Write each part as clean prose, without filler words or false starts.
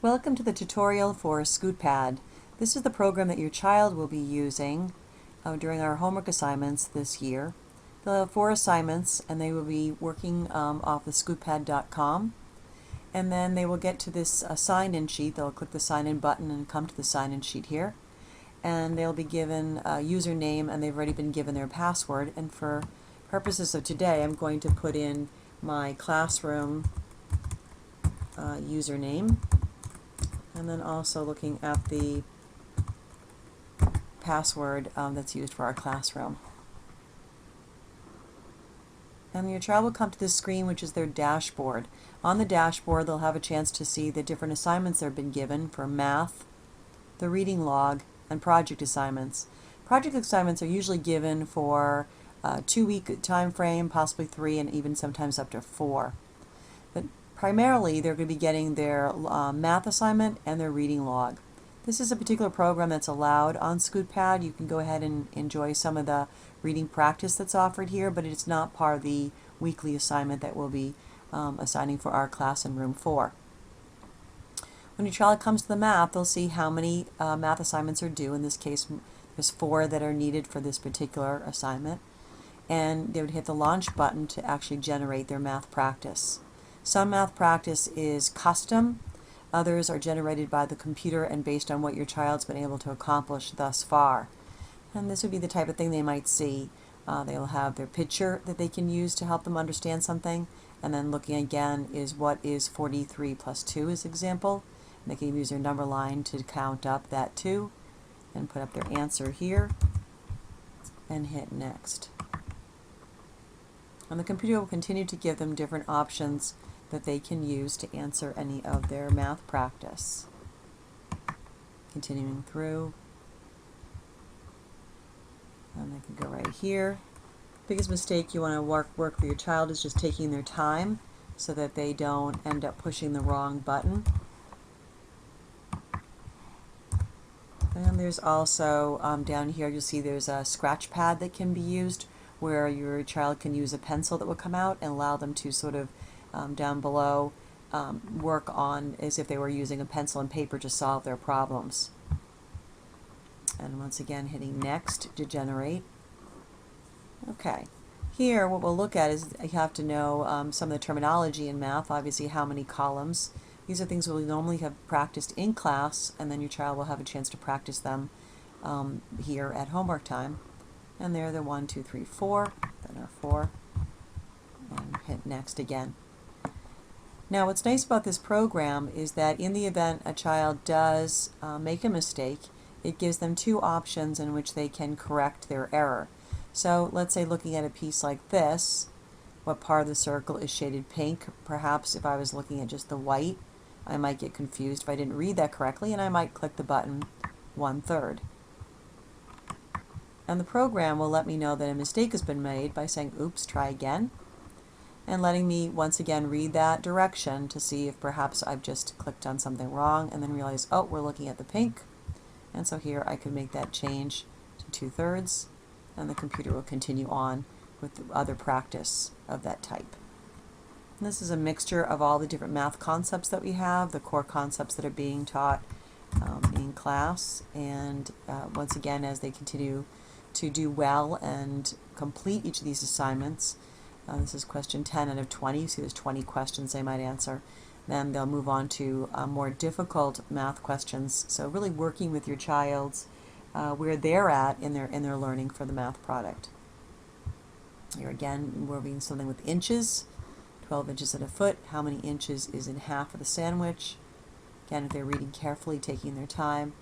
Welcome to the tutorial for ScootPad. This is the program that your child will be using during our homework assignments this year. They'll have 4 assignments and they will be working off the ScootPad.com, and then they will get to this sign-in sheet. They'll click the sign-in button and come to the sign-in sheet here, and they'll be given a username, and they've already been given their password. And for purposes of today, I'm going to put in my classroom username, and then also looking at the password that's used for our classroom. And your child will come to this screen, which is their dashboard. On the dashboard, they'll have a chance to see the different assignments they've been given for math, the reading log, and project assignments. Project assignments are usually given for a 2-week time frame, possibly 3, and even sometimes up to 4. But primarily, they're going to be getting their math assignment and their reading log. This is a particular program that's allowed on ScootPad. You can go ahead and enjoy some of the reading practice that's offered here, but it's not part of the weekly assignment that we'll be assigning for our class in room 4. When your child comes to the math, they'll see how many math assignments are due. In this case, there's 4 that are needed for this particular assignment. And they would hit the launch button to actually generate their math practice. Some math practice is custom. Others are generated by the computer and based on what your child's been able to accomplish thus far. And this would be the type of thing they might see. They'll have their picture that they can use to help them understand something. And then looking again is what is 43 plus 2 as example. And they can use their number line to count up that 2 and put up their answer here and hit next. And the computer will continue to give them different options that they can use to answer any of their math practice. Continuing through, and they can go right here. Biggest mistake you want to work for your child is just taking their time so that they don't end up pushing the wrong button. And there's also down here you'll see there's a scratch pad that can be used where your child can use a pencil that will come out and allow them to sort of down below work on as if they were using a pencil and paper to solve their problems. And once again hitting next to generate. Okay, here what we'll look at is you have to know some of the terminology in math, obviously how many columns. These are things we'll normally have practiced in class, and then your child will have a chance to practice them here at homework time. And there the 1, 2, 3, 4, then our 4, and hit next again. Now what's nice about this program is that in the event a child does make a mistake, it gives them 2 options in which they can correct their error. So let's say looking at a piece like this, what part of the circle is shaded pink? Perhaps if I was looking at just the white, I might get confused if I didn't read that correctly, and I might click the button 1/3. And the program will let me know that a mistake has been made by saying, oops, try again, and letting me once again read that direction to see if perhaps I've just clicked on something wrong and then realize, oh, we're looking at the pink. And so here I could make that change to 2/3, and the computer will continue on with the other practice of that type. And this is a mixture of all the different math concepts that we have, the core concepts that are being taught in class, and once again as they continue to do well and complete each of these assignments. This is question 10 out of 20. You see there's 20 questions they might answer. Then they'll move on to more difficult math questions. So really working with your child's where they're at in their learning for the math product. Here again we're reading something with inches. 12 inches at a foot. How many inches is in half of the sandwich? Again, if they're reading carefully, taking their time.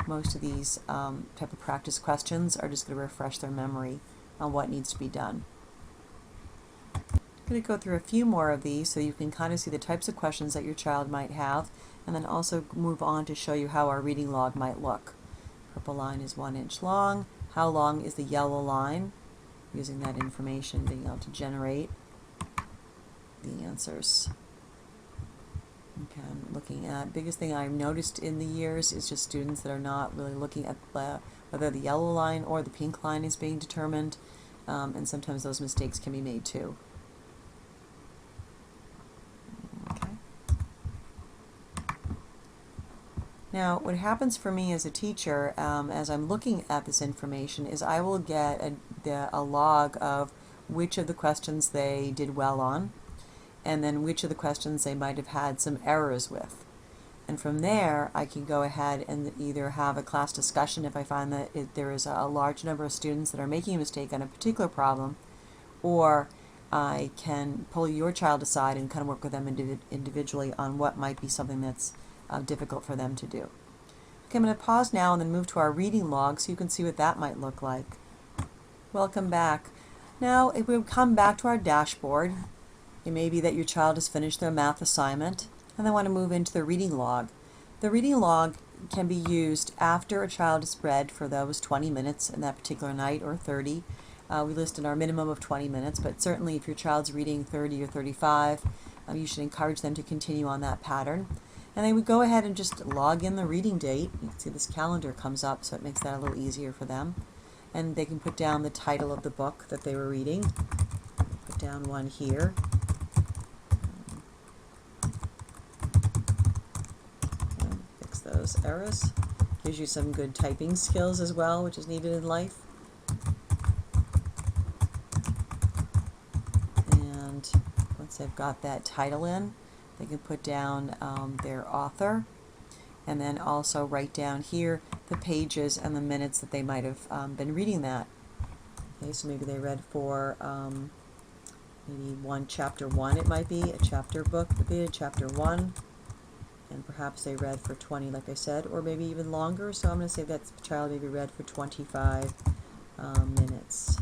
Most of these type of practice questions are just going to refresh their memory on what needs to be done. I'm going to go through a few more of these so you can kind of see the types of questions that your child might have, and then also move on to show you how our reading log might look. Purple line is 1 inch long. How long is the yellow line? Using that information, being able to generate the answers. Okay, I'm looking at, biggest thing I've noticed in the years is just students that are not really looking at whether the yellow line or the pink line is being determined, and sometimes those mistakes can be made too. Okay. Now, what happens for me as a teacher, as I'm looking at this information, is I will get a log of which of the questions they did well on, and then which of the questions they might have had some errors with. And from there, I can go ahead and either have a class discussion if I find that there is a large number of students that are making a mistake on a particular problem, or I can pull your child aside and kind of work with them individually on what might be something that's difficult for them to do. Okay, I'm going to pause now and then move to our reading log so you can see what that might look like. Welcome back. Now, if we come back to our dashboard, it may be that your child has finished their math assignment and they want to move into the reading log. The reading log can be used after a child has read for those 20 minutes in that particular night, or 30. We listed our minimum of 20 minutes, but certainly if your child's reading 30 or 35, you should encourage them to continue on that pattern. And they would go ahead and just log in the reading date. You can see this calendar comes up, so it makes that a little easier for them. And they can put down the title of the book that they were reading. Put down one here. Fix those errors. Gives you some good typing skills as well, which is needed in life. And once they've got that title in, they can put down their author, and then also write down here the pages and the minutes that they might have been reading that. Okay, so maybe they read for maybe chapter 1, it might be a chapter book that they did, chapter 1, and perhaps they read for 20, like I said, or maybe even longer. So I'm going to say that child maybe read for 25 minutes.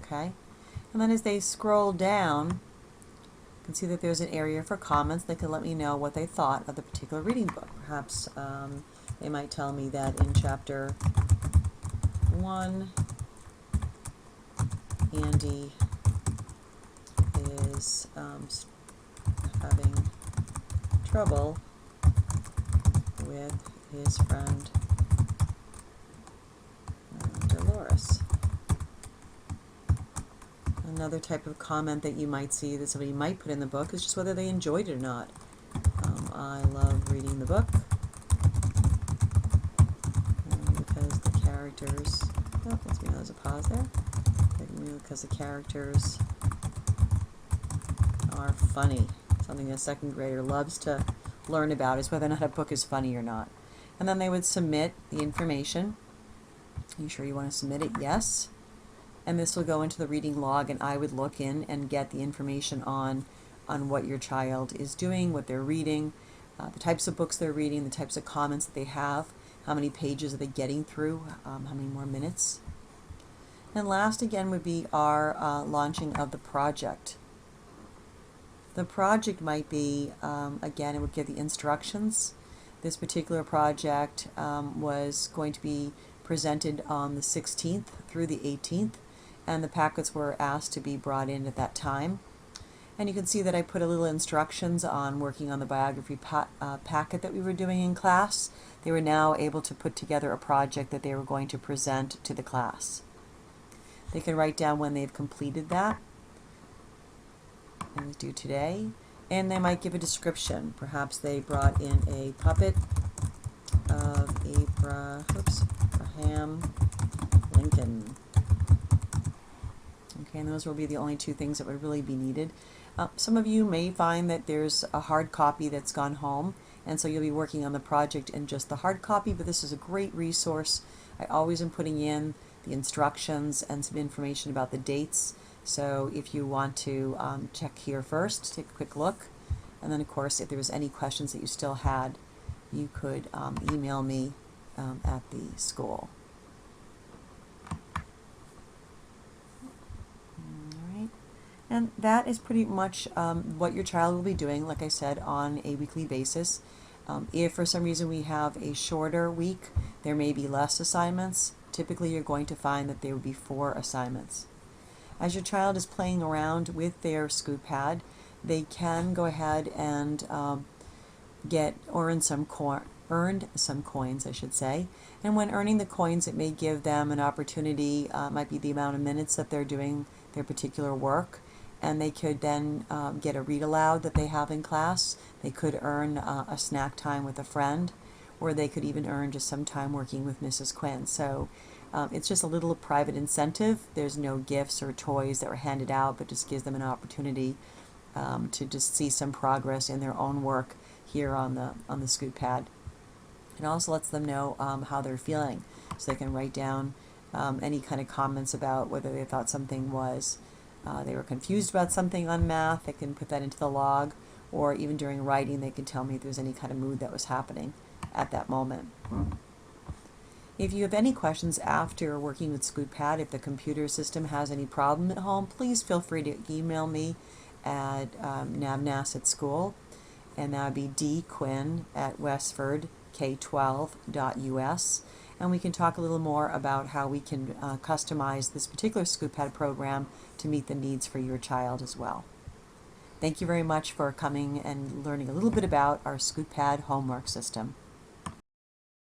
Okay. And then as they scroll down, you can see that there's an area for comments. They can let me know what they thought of the particular reading book. Perhaps they might tell me that in chapter 1, Andy is having trouble with his friend Dolores. Another type of comment that you might see that somebody might put in the book is just whether they enjoyed it or not. I love reading the book because the characters, oh, let's me know there's a pause there, because the characters are funny. Something a second grader loves to learn about is whether or not a book is funny or not. And then they would submit the information. Are you sure you want to submit it? Yes. And this will go into the reading log, and I would look in and get the information on what your child is doing, what they're reading, the types of books they're reading, the types of comments that they have, how many pages are they getting through, how many more minutes. And last again would be our launching of the project. The project might be, again, it would give the instructions. This particular project was going to be presented on the 16th through the 18th. And the packets were asked to be brought in at that time. And you can see that I put a little instructions on working on the biography packet that we were doing in class. They were now able to put together a project that they were going to present to the class. They can write down when they've completed that. It was due today. And they might give a description. Perhaps they brought in a puppet of Abraham Lincoln. Okay, and those will be the only two things that would really be needed. Some of you may find that there's a hard copy that's gone home, and so you'll be working on the project in just the hard copy, but this is a great resource. I always am putting in the instructions and some information about the dates, so if you want to check here first, take a quick look, and then of course if there was any questions that you still had, you could email me at the school. And that is pretty much what your child will be doing, like I said, on a weekly basis. If for some reason we have a shorter week, there may be less assignments. Typically you're going to find that there would be 4 assignments. As your child is playing around with their ScootPad, they can go ahead and earned some coins, I should say. And when earning the coins, it may give them an opportunity, might be the amount of minutes that they're doing their particular work. and they could then get a read aloud that they have in class. They could earn a snack time with a friend, or they could even earn just some time working with Mrs. Quinn. So it's just a little private incentive. There's no gifts or toys that were handed out, but just gives them an opportunity to just see some progress in their own work here on the ScootPad. It also lets them know how they're feeling, so they can write down any kind of comments about whether they thought something was, they were confused about something on math. They can put that into the log, or even during writing they can tell me if there's any kind of mood that was happening at that moment. If you have any questions after working with ScootPad, if the computer system has any problem at home, please feel free to email me at navnas@school, and that would be dquinn@westfordk12.us, and we can talk a little more about how we can customize this particular ScootPad program to meet the needs for your child as well. Thank you very much for coming and learning a little bit about our ScootPad homework system.